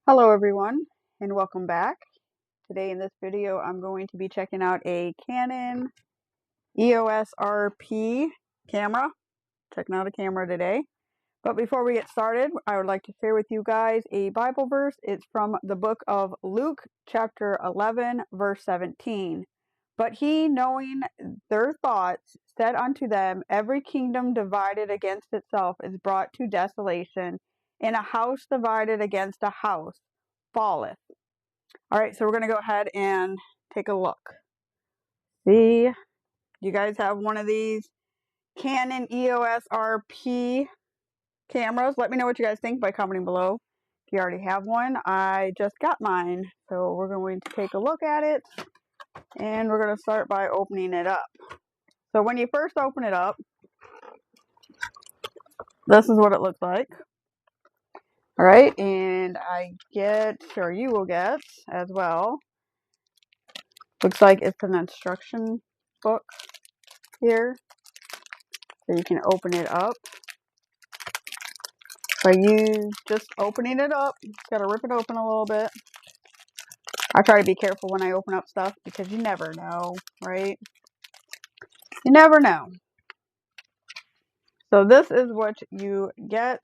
Hello everyone and welcome back. Today in this video I'm going to be checking out a Canon EOS RP camera. Checking out a camera today. But before we get started, I would like to share with you guys a Bible verse. It's from the book of Luke chapter 11 verse 17. But he, knowing their thoughts, said unto them, every kingdom divided against itself is brought to desolation, and a house divided against a house falleth. All right, so we're going to go ahead and take a look. See, you guys have one of these Canon EOS RP cameras. Let me know what you guys think by commenting below. If you already have one, I just got mine. So we're going to take a look at it, and we're going to start by opening it up. So when you first open it up, this is what it looks like. All right, and I get, or you will get as well, looks like it's an instruction book here. So you can open it up. By you just opening it up, gotta rip it open a little bit. I try to be careful when I open up stuff because you never know, right? You never know. So this is what you get.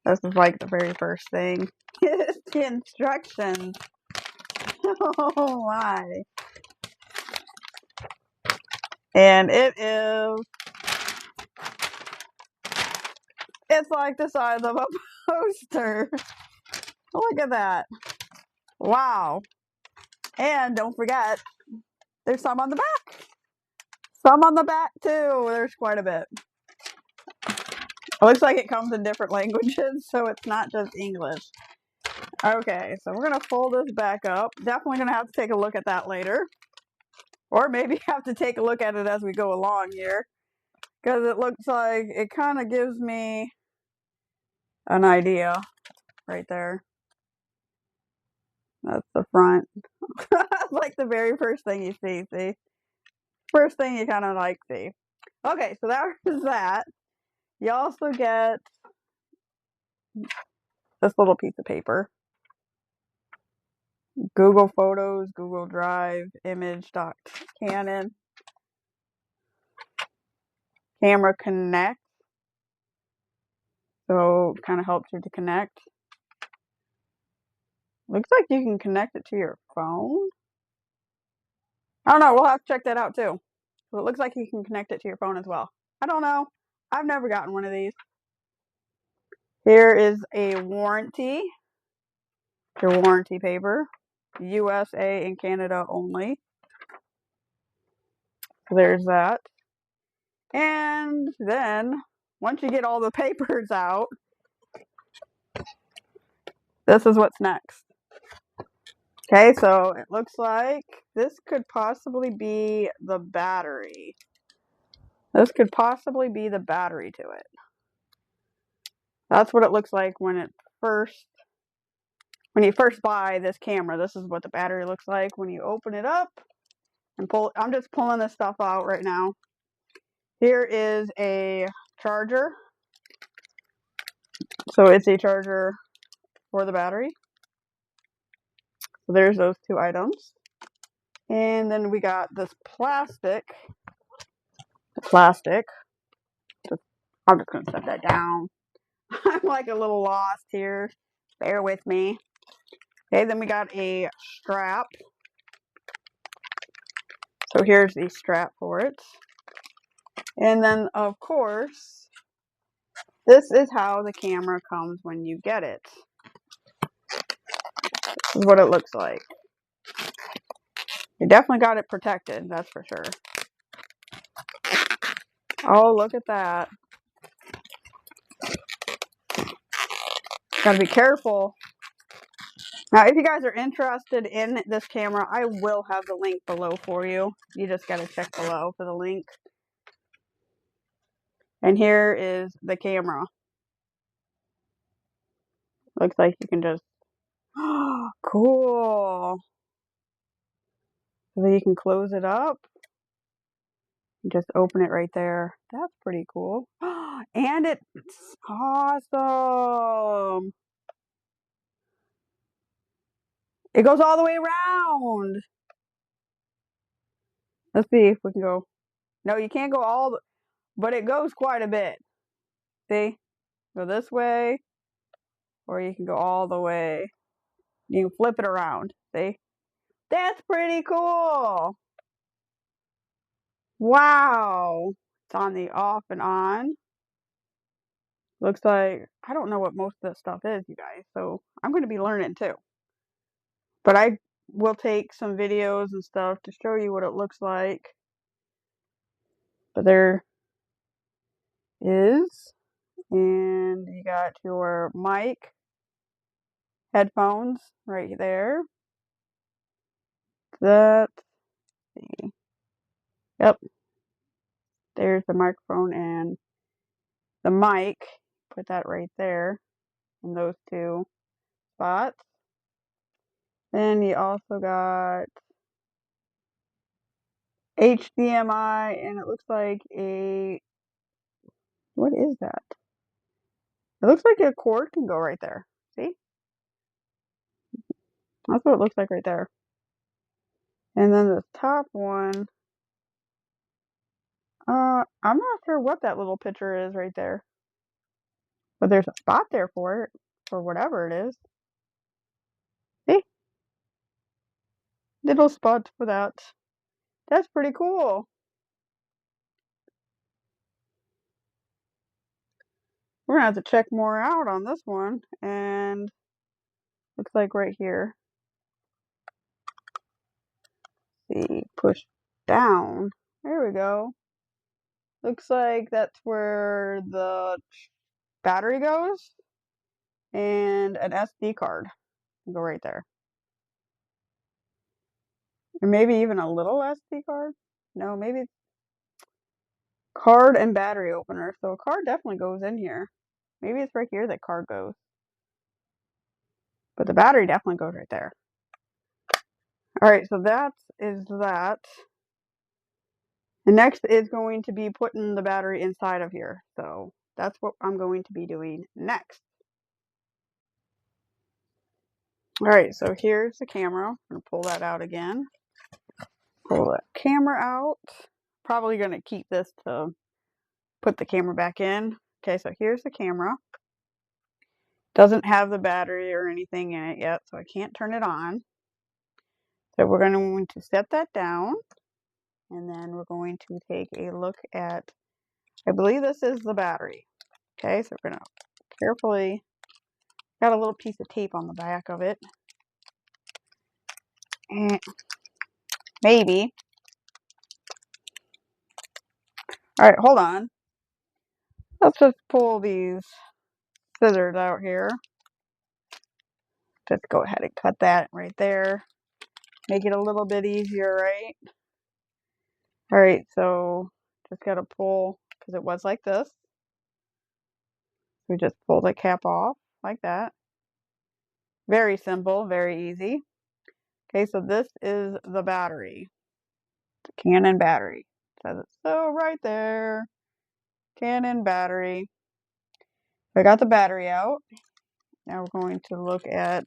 This is like the very first thing. It's the instructions. Oh my. And it's like the size of a poster. Look at that. Wow. And don't forget, there's some on the back. Some on the back too. There's quite a bit. It looks like it comes in different languages, so it's not just English. Okay, so we're going to fold this back up. Definitely going to have to take a look at that later. Or maybe have to take a look at it as we go along here. Because it looks like it kind of gives me an idea right there. That's the front. That's like the very first thing you see? First thing you kind of like see. Okay, so that is that. You also get this little piece of paper. Google Photos, Google Drive, image.canon, camera connect. So it kind of helps you to connect. Looks like you can connect it to your phone. I don't know. We'll have to check that out too. So it looks like you can connect it to your phone as well. I don't know. I've never gotten one of these. Here is a warranty. Your warranty paper. USA and Canada only. So there's that. And then, once you get all the papers out, this is what's next. Okay, so it looks like this could possibly be the battery. This could possibly be the battery to it. That's what it looks like when you first buy this camera. This is what the battery looks like when you open it up and pull. I'm just pulling this stuff out right now. Here is a charger. So it's a charger for the battery. So there's those two items. And then we got this plastic. I'm just going to set that down. I'm like a little lost here. Bear with me. Okay, then we got a strap. So here's the strap for it. And then, of course, this is how the camera comes when you get it. This is what it looks like. You definitely got it protected, that's for sure. Oh, look at that. Gotta be careful. Now, if you guys are interested in this camera, I will have the link below for you. You just gotta check below for the link. And here is the camera. Looks like you can just, cool. So then you can close it up. Just open it right there. That's pretty cool. And it Awesome. It goes all the way around. Let's see if we can go. No, you can't go all the, but it goes quite a bit. See? Go this way, or you can go all the way. You can flip it around. See? That's pretty cool. Wow. It's on the off and on. Looks like, I don't know what most of this stuff is, you guys, so I'm going to be learning too. But I will take some videos and stuff to show you what it looks like. But there is, and you got your mic, headphones right there. Let's see. Yep. There's the microphone and the mic. Put that right there in those two spots. Then you also got HDMI, and it looks like a, what is that? It looks like a cord can go right there. See? That's what it looks like right there. And then the top one, I'm not sure what that little picture is right there. But there's a spot there for it, for whatever it is. See? Little spot for that. That's pretty cool. We're gonna have to check more out on this one. And looks like right here. See, push down. There we go. Looks like that's where the battery goes. And an SD card. Go right there. Or maybe even a little SD card. No, maybe it's card and battery opener. So a card definitely goes in here. Maybe it's right here that card goes. But the battery definitely goes right there. Alright, so that is that. The next is going to be putting the battery inside of here. So that's what I'm going to be doing next. Alright, so here's the camera. I'm going to pull that out again. Pull that camera out. Probably going to keep this to put the camera back in. Okay, so here's the camera. Doesn't have the battery or anything in it yet, so I can't turn it on. So we're going to set that down. And then we're going to take a look at, I believe this is the battery. Okay, so we're going to carefully, got a little piece of tape on the back of it. And maybe. All right, hold on. Let's just pull these scissors out here. Just go ahead and cut that right there. Make it a little bit easier, right? All right, so just got to pull, because it was like this. We just pull the cap off like that. Very simple, very easy. Okay, so this is the battery. The Canon battery. It says it so right there. Canon battery. I got the battery out. Now we're going to look at,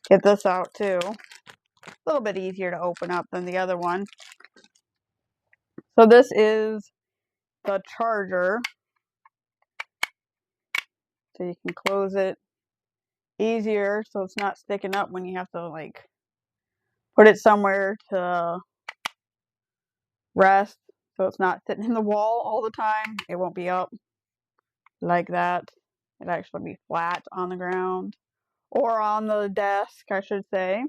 get this out too. A little bit easier to open up than the other one. So this is the charger. So you can close it easier so it's not sticking up when you have to like put it somewhere to rest. So it's not sitting in the wall all the time. It won't be up like that. It'll actually be flat on the ground. Or on the desk, I should say.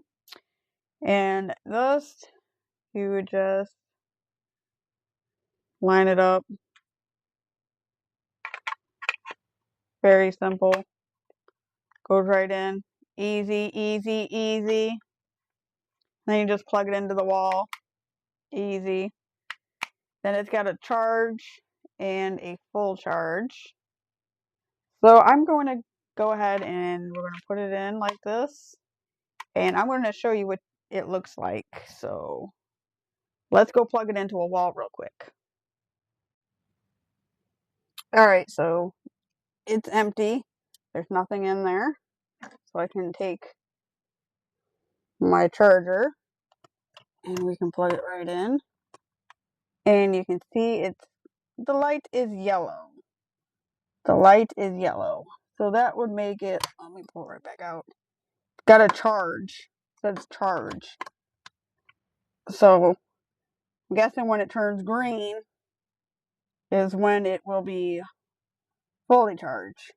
And this, you would just line it up. Very simple. Goes right in. Easy, easy, easy. Then you just plug it into the wall. Easy. Then it's got a charge and a full charge. So I'm going to go ahead and we're going to put it in like this. And I'm going to show you what it looks like. So let's go plug it into a wall real quick. Alright, so it's empty. There's nothing in there. So I can take my charger and we can plug it right in. And you can see the light is yellow. The light is yellow. So that would make it, let me pull it right back out. Got a charge. It says charge. So I'm guessing when it turns green is when it will be fully charged.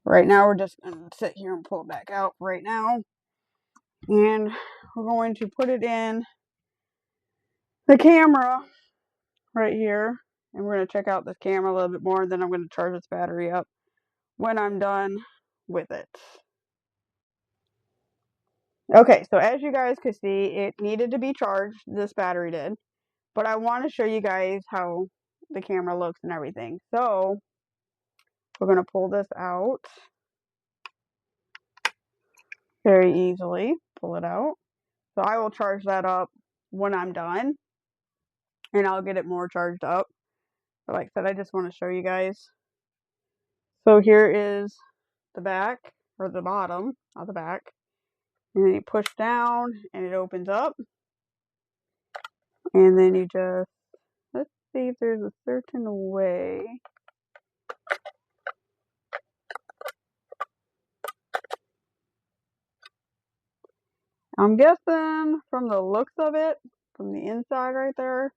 Right now we're just going to sit here and pull it back out right now. And we're going to put it in the camera right here. And we're going to check out this camera a little bit more. And then I'm going to charge this battery up when I'm done with it. Okay, so as you guys could see, it needed to be charged. This battery did. But I want to show you guys how the camera looks and everything. So we're going to pull this out very easily. Pull it out. So I will charge that up when I'm done. And I'll get it more charged up. But like I said, I just want to show you guys. So here is the back, or the bottom, not the back. And then you push down and it opens up. And then you just, let's see if there's a certain way. I'm guessing from the looks of it, from the inside right there,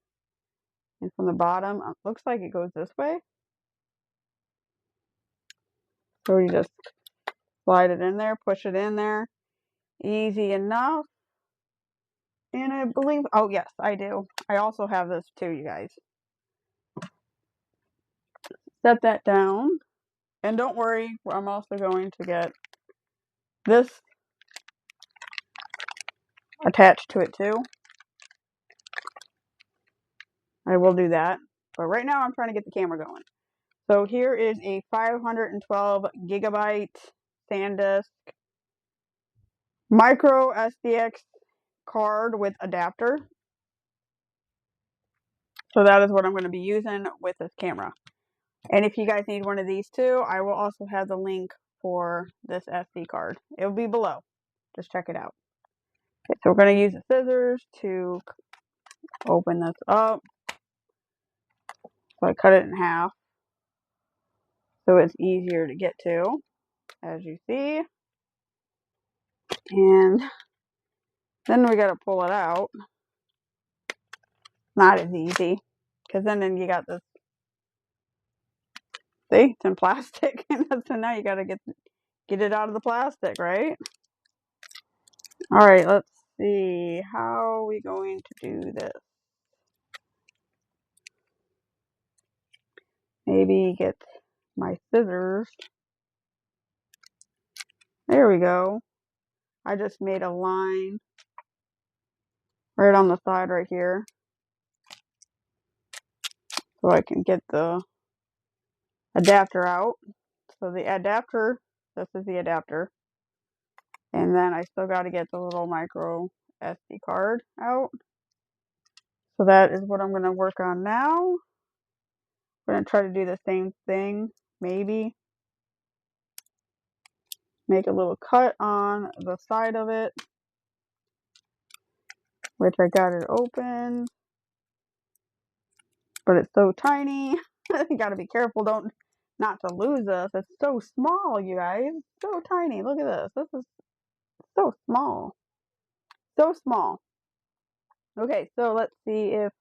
and from the bottom, it looks like it goes this way. So you just slide it in there, push it in there. Easy enough. And I believe, oh yes, I do. I also have this too, you guys. Set that down. And don't worry, I'm also going to get this attached to it too. I will do that. But right now I'm trying to get the camera going. So here is a 512GB SanDisk microSDXC card with adapter. So that is what I'm going to be using with this camera. And if you guys need one of these too, I will also have the link for this SD card. It will be below. Just check it out. Okay, so we're going to use the scissors to open this up. So I cut it in half so it's easier to get to, as you see. And then we got to pull it out. Not as easy, because then you got this. See, it's in plastic, so now you got to get it out of the plastic, right? All right, let's see. How are we going to do this? Maybe get my scissors. There we go. I just made a line right on the side right here, so I can get the adapter out. So the adapter, this is the adapter. And then I still got to get the little micro SD card out. So that is what I'm going to work on now. I'm going to try to do the same thing, maybe. Make a little cut on the side of it, which I got it open. But it's so tiny. You got to be careful not to lose this. It's so small, you guys. It's so tiny. Look at this. This is so small. So small. Okay, so let's see if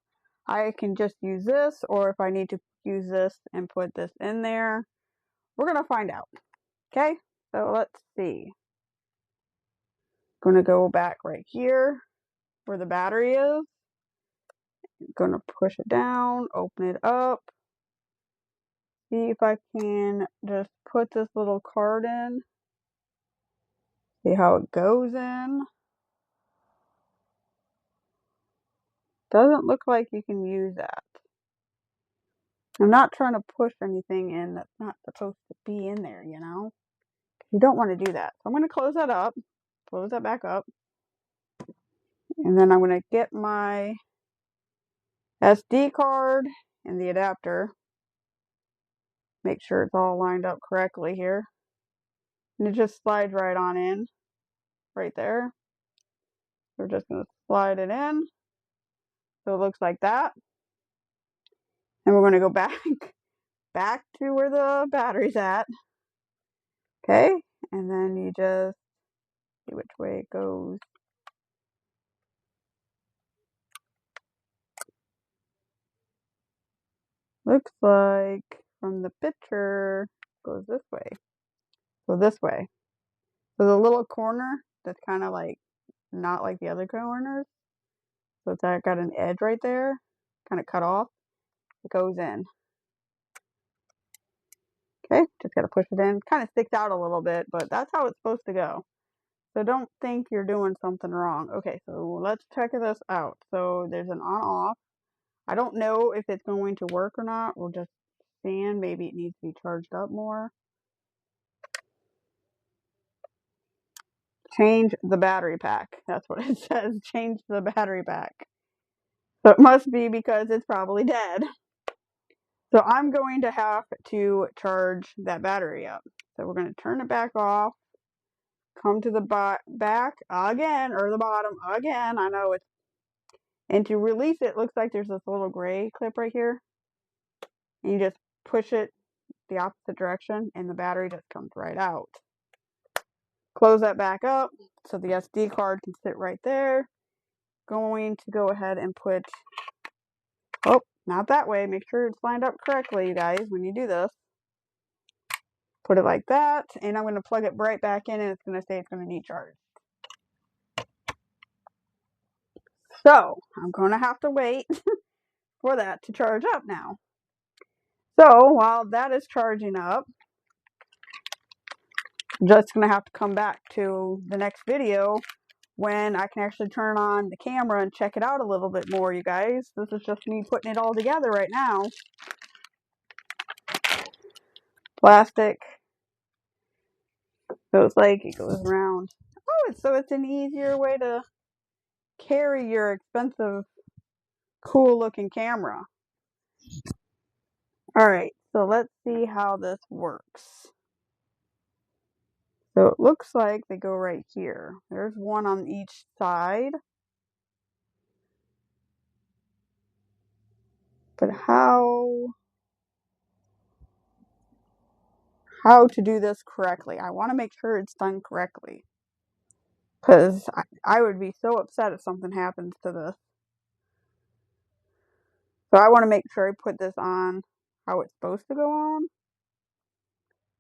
I can just use this or if I need to use this and put this in there. We're going to find out. Okay, so let's see. Going to go back right here where the battery is. Going to push it down, open it up. See if I can just put this little card in. See how it goes in. Doesn't look like you can use that. I'm not trying to push anything in that's not supposed to be in there, you know? You don't want to do that. So I'm going to close that up. Close that back up. And then I'm going to get my SD card and the adapter. Make sure it's all lined up correctly here. And it just slides right on in, right there. We're just going to slide it in. So it looks like that. And we're going to go back to where the battery's at. Okay, and then you just see which way it goes. Looks like from the picture, goes this way. So this way. So the little corner that's kind of like not like the other corners. So it's got an edge right there, kind of cut off. It goes in. Okay, just got to push it in. Kind of sticks out a little bit, but that's how it's supposed to go. So don't think you're doing something wrong. Okay, so let's check this out. So there's an on-off. I don't know if it's going to work or not. We'll just stand. Maybe it needs to be charged up more. Change the battery pack. That's what it says. Change the battery pack. So it must be because it's probably dead. So I'm going to have to charge that battery up. So we're going to turn it back off. Come to the back again, or the bottom again. I know it's, and to release it, looks like there's this little gray clip right here. And you just push it the opposite direction and the battery just comes right out. Close that back up so the SD card can sit right there. Going to go ahead and put, oh, not that way. Make sure it's lined up correctly, you guys, when you do this. Put it like that, and I'm going to plug it right back in, and it's going to say it's going to need charge. So I'm going to have to wait for that to charge up now. So while that is charging up, I'm just going to have to come back to the next video when I can actually turn on the camera and check it out a little bit more, you guys. This is just me putting it all together right now. Plastic. So it's like it goes around. Oh, so it's an easier way to carry your expensive, cool looking camera. Alright, so let's see how this works. So it looks like they go right here. There's one on each side. But how to do this correctly? I want to make sure it's done correctly. Because I would be so upset if something happens to this. So I want to make sure I put this on how it's supposed to go on.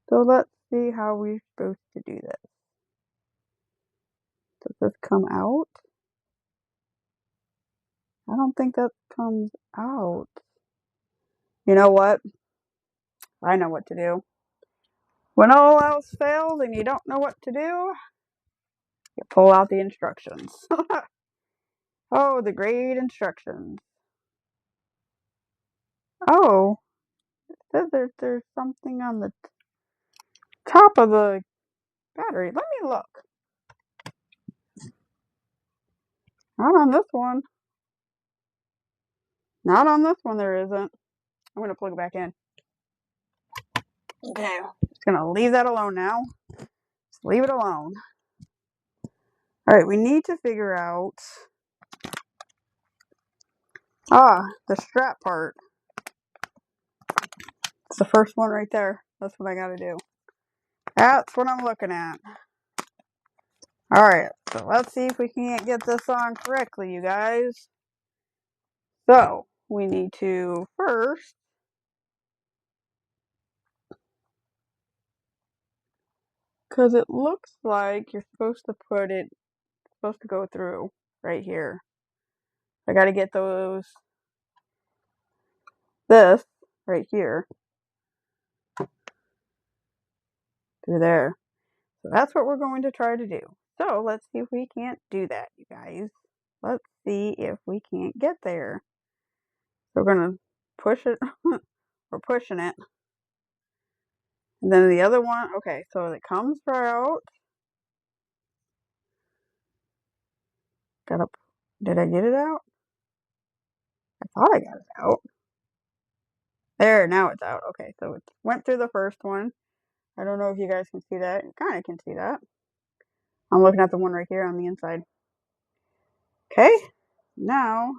So let's see how we're supposed to do this. Does this come out? I don't think that comes out. You know what? I know what to do. When all else fails and you don't know what to do, you pull out the instructions. Oh, the great instructions. Oh, there's something on the top of the battery. Let me look. Not on this one. Not on this one, there isn't. I'm going to plug it back in. Okay, just going to leave that alone now. Just leave it alone. Alright, we need to figure out the strap part. It's the first one right there. That's what I got to do. That's what I'm looking at. Alright, so let's see if we can't get this on correctly, you guys. So, we need to first because it looks like you're supposed to put it, supposed to go through right here. I got to get this right here through there. So that's what we're going to try to do. So let's see if we can't do that, you guys. Let's see if we can't get there. So we're going to push it. We're pushing it. And then the other one, okay, so it comes out. Did I get it out? I thought I got it out. There, now it's out. Okay, so it went through the first one. I don't know if you guys can see that. You kind of can see that. I'm looking at the one right here on the inside. Okay, now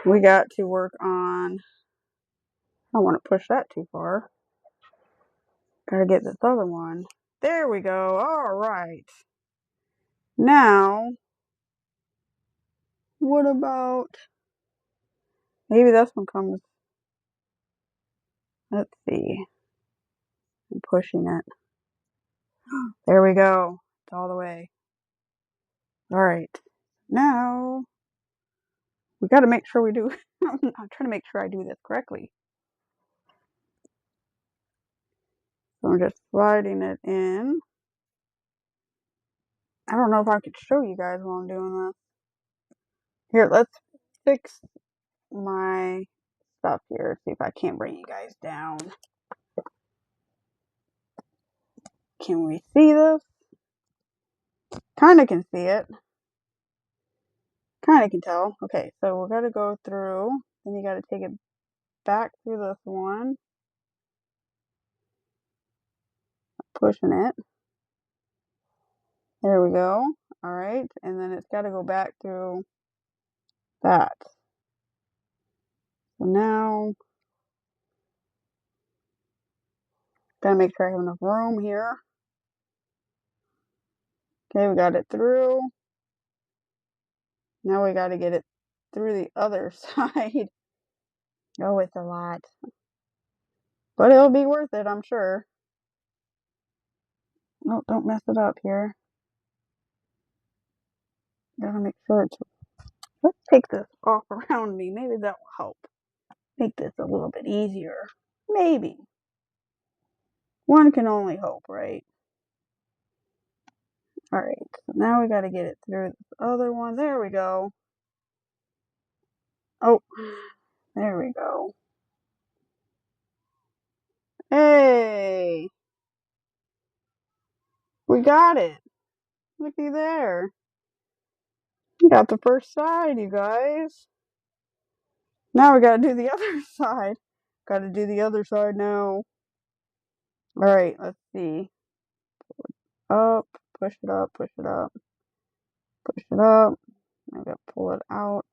we got to work on, I don't want to push that too far. Gotta get this other one. There we go. All right. Now, what about, maybe this one comes, let's see. I'm pushing it. There we go. It's all the way. All right. Now, we got to make sure we do, I'm trying to make sure I do this correctly. So I'm just sliding it in. I don't know if I could show you guys while I'm doing this. Here, let's fix my stuff here. See if I can't bring you guys down. Can we see this? Kind of can see it. Kind of can tell. Okay, so we got to go through. Then you got to take it back through this one. Pushing it. There we go. All right, and then it's got to go back through that. So now, gotta make sure I have enough room here. Okay, we got it through. Now we got to get it through the other side. Oh, it's a lot. But it'll be worth it, I'm sure. No, don't mess it up here. Gotta make sure it's... Let's take this off around me. Maybe that will help. Make this a little bit easier. Maybe. One can only hope, right? Alright, so now we gotta get it through this other one. There we go. Oh, there we go. Hey! We got it! Looky there. We got the first side, you guys. Now we gotta do the other side. Gotta do the other side now. Alright, let's see. Up, push it up, push it up, push it up. I gotta pull it out.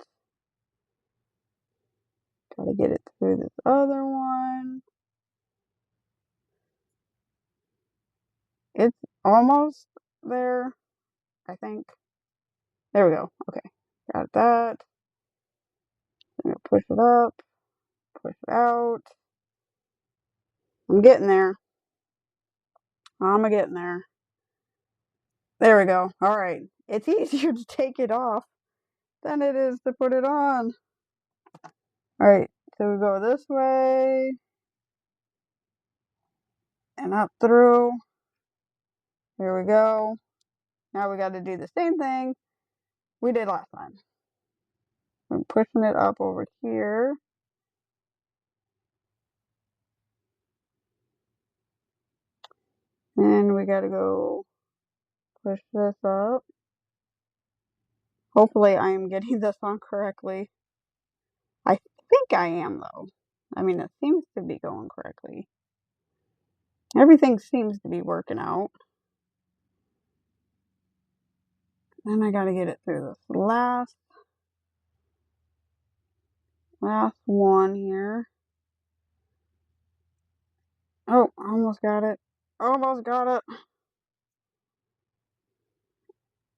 Gotta get it through this other one. It's almost there, I think. There we go. Okay, got that. I'm gonna push it up, push it out. I'm getting there. I'm getting there. There we go. All right. It's easier to take it off than it is to put it on. All right. So we go this way and up through. Here we go. Now we got to do the same thing we did last time. I'm pushing it up over here. And we got to go push this up. Hopefully I am getting this on correctly. I think I am, though. I mean, it seems to be going correctly. Everything seems to be working out. Then I got to get it through this last one here. Oh, almost got it. Almost got it.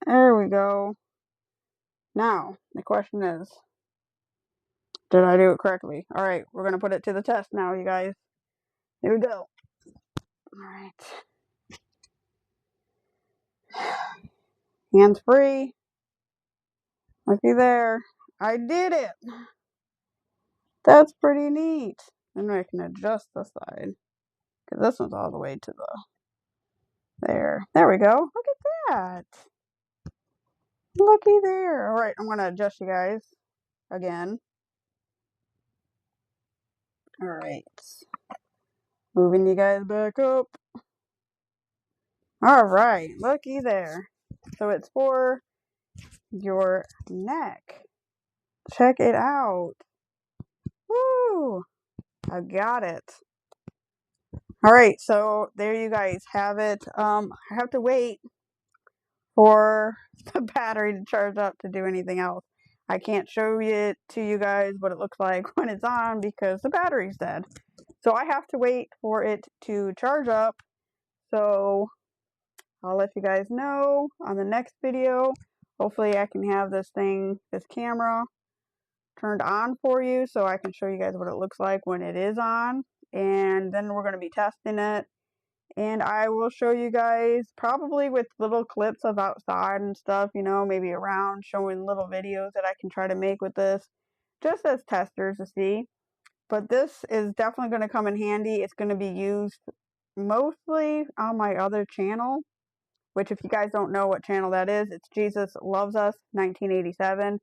There we go. Now, the question is, did I do it correctly? All right, we're going to put it to the test now, you guys. Here we go. All right. Hands free. Looky there. I did it. That's pretty neat. Then I can adjust the side, because this one's all the way to the there. There we go. Look at that. Looky there. All right, I'm going to adjust you guys again. All right. Moving you guys back up. All right, looky there. So it's for your neck. Check it out. Woo! I got it. Alright, so there you guys have it. I have to wait for the battery to charge up to do anything else. I can't show it to you guys what it looks like when it's on because the battery's dead. So I have to wait for it to charge up. So I'll let you guys know on the next video. Hopefully I can have this camera turned on for you so I can show you guys what it looks like when it is on. And then we're going to be testing it. And I will show you guys probably with little clips of outside and stuff, you know, maybe around showing little videos that I can try to make with this just as testers to see. But this is definitely going to come in handy. It's going to be used mostly on my other channel, which if you guys don't know what channel that is, it's Jesus Loves Us 1987.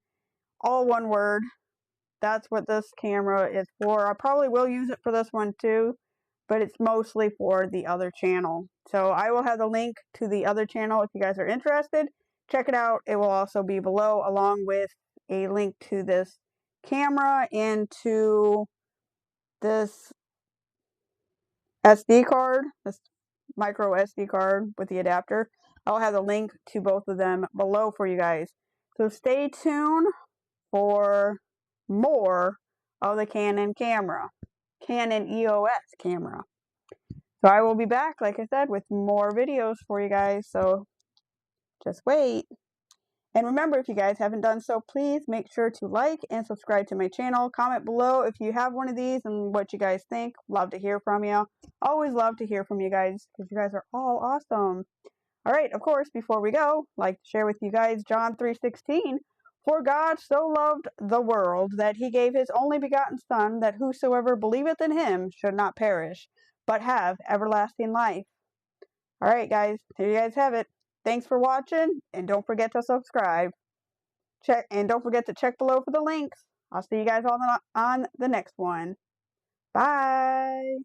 All one word. That's what this camera is for. I probably will use it for this one too, but it's mostly for the other channel. So I will have the link to the other channel if you guys are interested. Check it out. It will also be below along with a link to this camera and to this SD card, this micro SD card with the adapter. I'll have the link to both of them below for you guys. So stay tuned for more of the Canon camera, Canon EOS camera. So I will be back, like I said, with more videos for you guys. So just wait. And remember, if you guys haven't done so, please make sure to like and subscribe to my channel. Comment below if you have one of these and what you guys think. Love to hear from you. Always love to hear from you guys because you guys are all awesome. All right, of course, before we go, I'd like to share with you guys John 3:16. For God so loved the world that he gave his only begotten Son, that whosoever believeth in him should not perish, but have everlasting life. All right, guys, there you guys have it. Thanks for watching, and don't forget to subscribe. Don't forget to check below for the links. I'll see you guys all on the next one. Bye.